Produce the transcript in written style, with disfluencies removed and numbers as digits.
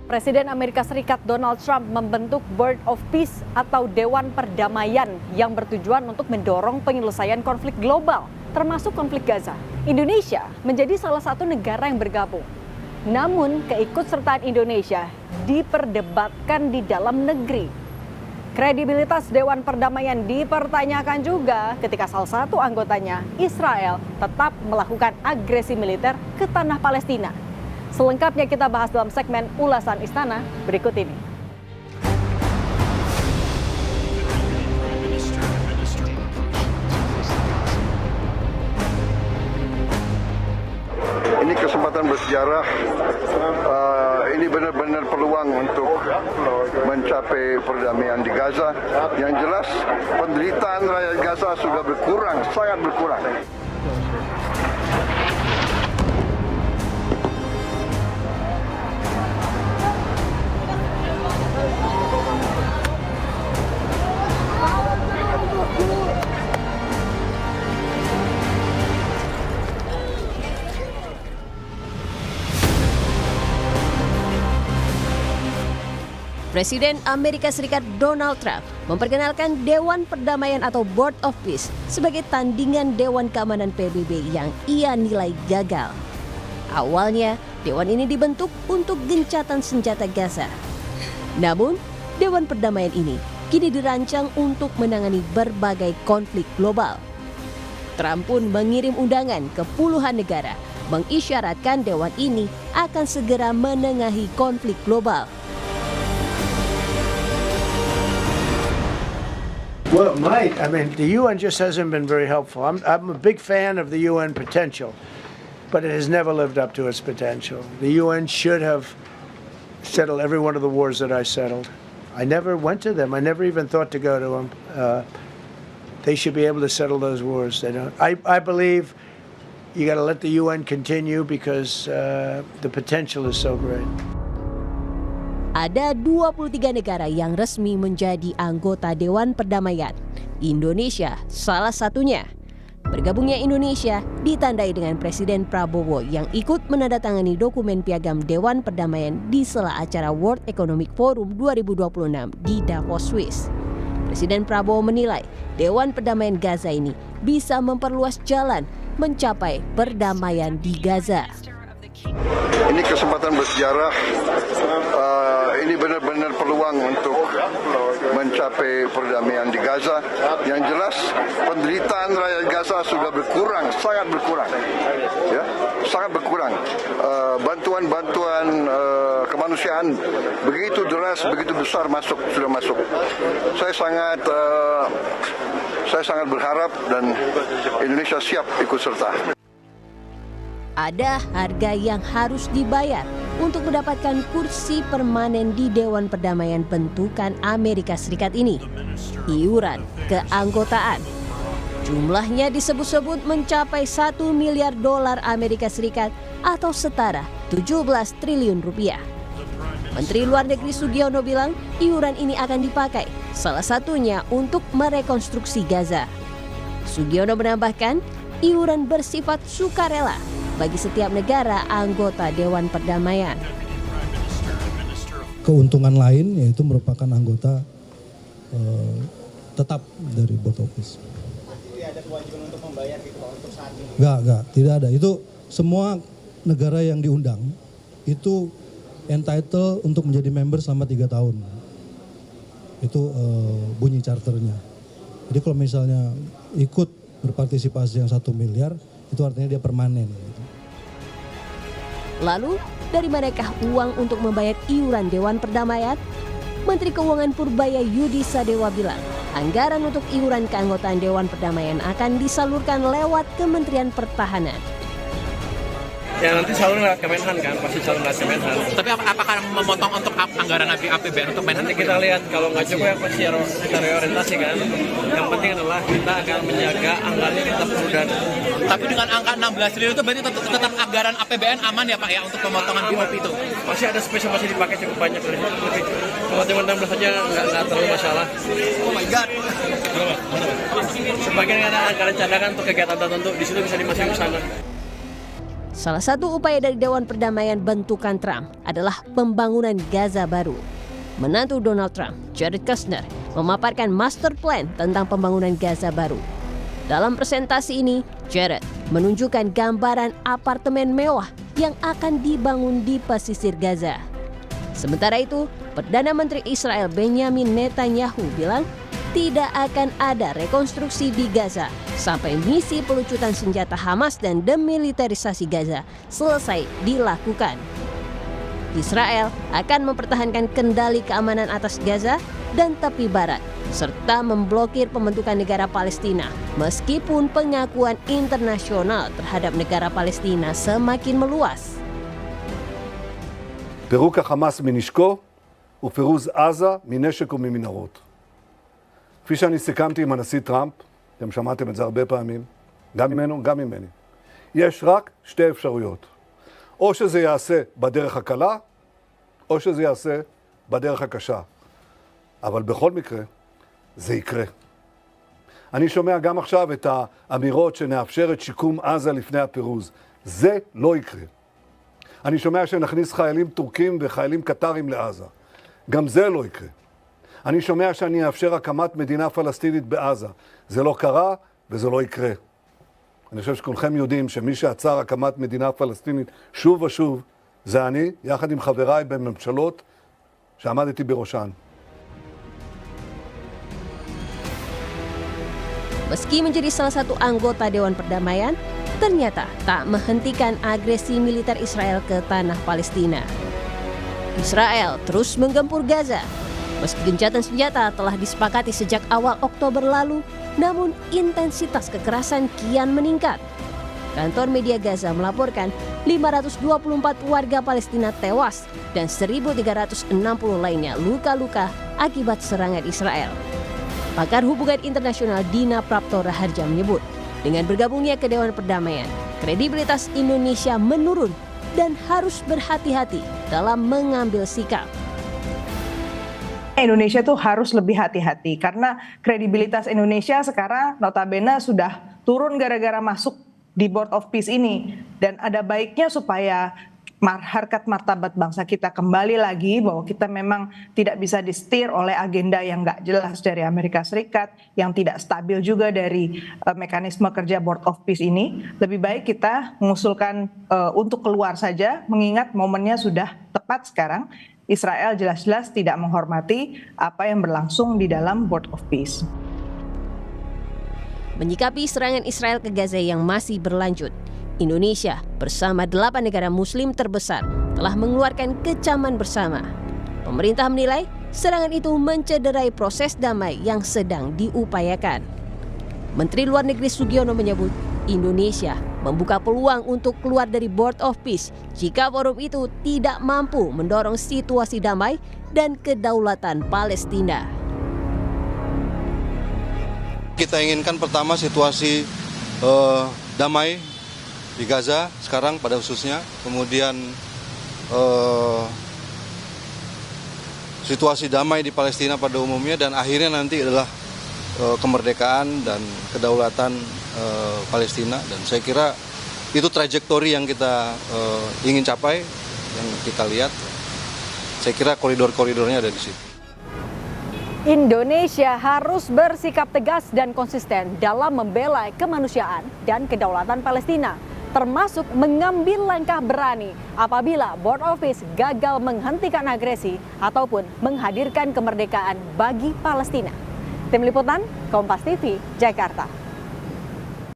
Presiden Amerika Serikat Donald Trump membentuk Board of Peace atau Dewan Perdamaian yang bertujuan untuk mendorong penyelesaian konflik global, termasuk konflik Gaza. Indonesia menjadi salah satu negara yang bergabung. Namun keikutsertaan Indonesia diperdebatkan di dalam negeri. Kredibilitas Dewan Perdamaian dipertanyakan juga ketika salah satu anggotanya, Israel, tetap melakukan agresi militer ke tanah Palestina. Selengkapnya kita bahas dalam segmen Ulasan Istana berikut ini. Ini kesempatan bersejarah, ini benar-benar peluang untuk mencapai perdamaian di Gaza. Yang jelas penderitaan rakyat Gaza sudah berkurang, sangat berkurang. Presiden Amerika Serikat Donald Trump memperkenalkan Dewan Perdamaian atau Board of Peace sebagai tandingan Dewan Keamanan PBB yang ia nilai gagal. Awalnya, Dewan ini dibentuk untuk gencatan senjata Gaza. Namun, Dewan Perdamaian ini kini dirancang untuk menangani berbagai konflik global. Trump pun mengirim undangan ke puluhan negara, mengisyaratkan Dewan ini akan segera menengahi konflik global. Well, it might. I mean, the UN just hasn't been very helpful. I'm a big fan of the UN potential, but it has never lived up to its potential. The UN should have settled every one of the wars that I settled. I never went to them. I never even thought to go to them. They should be able to settle those wars. They don't. I believe you got to let the UN continue because the potential is so great. Ada 23 negara yang resmi menjadi anggota Dewan Perdamaian. Indonesia salah satunya. Bergabungnya Indonesia ditandai dengan Presiden Prabowo yang ikut menandatangani dokumen piagam Dewan Perdamaian di sela acara World Economic Forum 2026 di Davos, Swiss. Presiden Prabowo menilai Dewan Perdamaian Gaza ini bisa memperluas jalan mencapai perdamaian di Gaza. Ini kesempatan bersejarah, ini benar-benar peluang untuk mencapai perdamaian di Gaza. Yang jelas penderitaan rakyat Gaza sudah berkurang, sangat berkurang, ya, sangat berkurang. Bantuan-bantuan kemanusiaan begitu deras, begitu besar sudah masuk. Saya sangat berharap dan Indonesia siap ikut serta. Ada harga yang harus dibayar untuk mendapatkan kursi permanen di Dewan Perdamaian bentukan Amerika Serikat ini. Iuran keanggotaan. Jumlahnya disebut-sebut mencapai 1 miliar dolar Amerika Serikat atau setara 17 triliun rupiah. Menteri Luar Negeri Sugiono bilang iuran ini akan dipakai salah satunya untuk merekonstruksi Gaza. Sugiono menambahkan iuran bersifat sukarela bagi setiap negara anggota Dewan Perdamaian. Keuntungan lain yaitu merupakan anggota tetap dari Board of Peace. Jadi ada kewajiban untuk membayar gitu untuk saat ini? Enggak, tidak ada. Itu semua negara yang diundang itu entitled untuk menjadi member selama 3 tahun. Itu bunyi charternya. Jadi kalau misalnya ikut berpartisipasi yang 1 miliar, itu artinya dia permanen. Lalu, dari manakah uang untuk membayar iuran Dewan Perdamaian? Menteri Keuangan Purbaya Yudi Sadewa bilang, anggaran untuk iuran keanggotaan Dewan Perdamaian akan disalurkan lewat Kementerian Pertahanan. Ya nanti salur lewat Kemenhan kan, pasti salur lewat Kemenhan. Tapi apakah memotong untuk anggaran APBN untuk Menhan? Nanti kita lihat, kalau nggak cukup ya pasti cari orientasi kan. Yang penting adalah kita akan menjaga anggarannya tetap prudent. Tapi dengan angka 16 triliun itu berarti tetap anggaran APBN aman ya Pak ya untuk pemotongan BOP itu? Masih ada space yang masih dipakai cukup banyak. Kalau cuma 16 saja nggak terlalu masalah. Oh my God. Sebagian ada anggaran cadangan untuk kegiatan tertentu, di situ bisa dimasukin ke sana. Salah satu upaya dari Dewan Perdamaian bentukan Trump adalah pembangunan Gaza baru. Menantu Donald Trump, Jared Kushner, memaparkan master plan tentang pembangunan Gaza baru. Dalam presentasi ini, Jared menunjukkan gambaran apartemen mewah yang akan dibangun di pesisir Gaza. Sementara itu, Perdana Menteri Israel Benjamin Netanyahu bilang tidak akan ada rekonstruksi di Gaza sampai misi pelucutan senjata Hamas dan demilitarisasi Gaza selesai dilakukan. Israel akan mempertahankan kendali keamanan atas Gaza dan tepi barat, serta memblokir pembentukan negara Palestina meskipun pengakuan internasional terhadap negara Palestina semakin meluas. פירוק החמאס מנשקו ופירוז עזה מנשק וממנהרות. כפי שאני סיכמתי עם הנשיא טראמפ, אתם שמעתם את זה הרבה פעמים, גם ממנו, גם ממני. יש רק שתי אפשרויות. או שזה יעשה בדרך הקלה, או שזה יעשה בדרך הקשה. אבל בכל מקרה, זה יקרה. אני שומע גם עכשיו את האמירות שנאפשר את שיקום עזה לפני הפירוז. זה לא יקרה. אני שומע שנכניס חיילים טורקים וחיילים קטרים לעזה. גם זה לא יקרה. אני שומע שאני אאפשר הקמת מדינה פלסטינית בעזה. זה לא קרה וזה לא יקרה. אני חושב שכולכם יודעים שמי שעצר הקמת מדינה פלסטינית שוב ושוב, זה אני, יחד עם חבריי בממשלות שעמדתי בראשן. Meski menjadi salah satu anggota Dewan Perdamaian, ternyata tak menghentikan agresi militer Israel ke tanah Palestina. Israel terus menggempur Gaza. Meski gencatan senjata telah disepakati sejak awal Oktober lalu, namun intensitas kekerasan kian meningkat. Kantor media Gaza melaporkan 524 warga Palestina tewas dan 1.360 lainnya luka-luka akibat serangan Israel. Pakar hubungan internasional Dina Prapto Raharja menyebut, dengan bergabungnya ke Dewan Perdamaian, kredibilitas Indonesia menurun dan harus berhati-hati dalam mengambil sikap. Indonesia tuh harus lebih hati-hati karena kredibilitas Indonesia sekarang notabene sudah turun gara-gara masuk di Board of Peace ini, dan ada baiknya supaya harkat martabat bangsa kita kembali lagi, bahwa kita memang tidak bisa disetir oleh agenda yang nggak jelas dari Amerika Serikat, yang tidak stabil juga dari mekanisme kerja Board of Peace ini. Lebih baik kita mengusulkan untuk keluar saja, mengingat momennya sudah tepat sekarang. Israel jelas-jelas tidak menghormati apa yang berlangsung di dalam Board of Peace. Menyikapi serangan Israel ke Gaza yang masih berlanjut, Indonesia bersama 8 negara muslim terbesar telah mengeluarkan kecaman bersama. Pemerintah menilai serangan itu mencederai proses damai yang sedang diupayakan. Menteri Luar Negeri Sugiono menyebut Indonesia membuka peluang untuk keluar dari Board of Peace jika forum itu tidak mampu mendorong situasi damai dan kedaulatan Palestina. Kita inginkan pertama situasi damai di Gaza sekarang pada khususnya, kemudian situasi damai di Palestina pada umumnya, dan akhirnya nanti adalah kemerdekaan dan kedaulatan Palestina. Dan saya kira itu trajektori yang kita ingin capai, yang kita lihat. Saya kira koridor-koridornya ada di situ. Indonesia harus bersikap tegas dan konsisten dalam membela kemanusiaan dan kedaulatan Palestina, termasuk mengambil langkah berani apabila Board of Peace gagal menghentikan agresi ataupun menghadirkan kemerdekaan bagi Palestina. Tim Liputan, Kompas TV, Jakarta.